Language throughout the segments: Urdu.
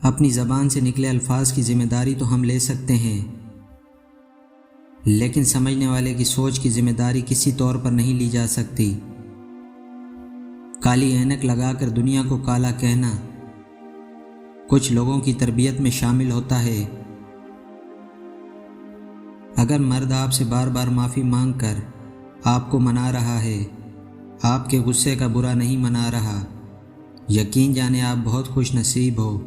اپنی زبان سے نکلے الفاظ کی ذمہ داری تو ہم لے سکتے ہیں، لیکن سمجھنے والے کی سوچ کی ذمہ داری کسی طور پر نہیں لی جا سکتی۔ کالی اینک لگا کر دنیا کو کالا کہنا کچھ لوگوں کی تربیت میں شامل ہوتا ہے۔ اگر مرد آپ سے بار بار معافی مانگ کر آپ کو منا رہا ہے، آپ کے غصے کا برا نہیں منا رہا، یقین جانے آپ بہت خوش نصیب ہو۔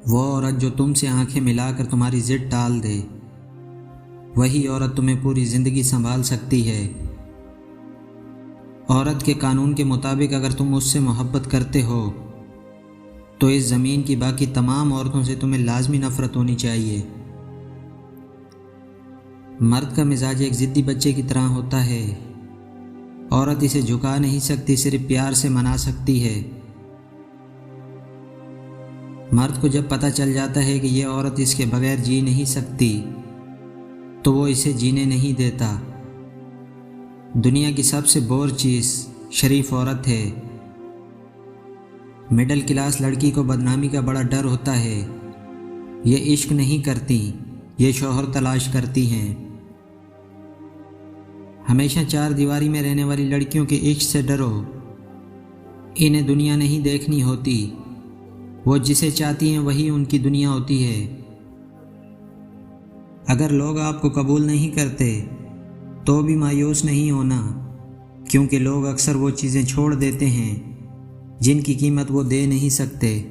وہ عورت جو تم سے آنکھیں ملا کر تمہاری ضد ٹال دے، وہی عورت تمہیں پوری زندگی سنبھال سکتی ہے۔ عورت کے قانون کے مطابق اگر تم اس سے محبت کرتے ہو تو اس زمین کی باقی تمام عورتوں سے تمہیں لازمی نفرت ہونی چاہیے۔ مرد کا مزاج ایک ضدی بچے کی طرح ہوتا ہے، عورت اسے جھکا نہیں سکتی، صرف پیار سے منا سکتی ہے۔ مرد کو جب پتہ چل جاتا ہے کہ یہ عورت اس کے بغیر جی نہیں سکتی تو وہ اسے جینے نہیں دیتا۔ دنیا کی سب سے بور چیز شریف عورت ہے۔ مڈل کلاس لڑکی کو بدنامی کا بڑا ڈر ہوتا ہے۔ یہ عشق نہیں کرتی، یہ شوہر تلاش کرتی ہیں۔ ہمیشہ چار دیواری میں رہنے والی لڑکیوں کے عشق سے ڈرو، انہیں دنیا نہیں دیکھنی ہوتی، وہ جسے چاہتی ہیں وہی ان کی دنیا ہوتی ہے۔ اگر لوگ آپ کو قبول نہیں کرتے تو بھی مایوس نہیں ہونا، کیونکہ لوگ اکثر وہ چیزیں چھوڑ دیتے ہیں جن کی قیمت وہ دے نہیں سکتے۔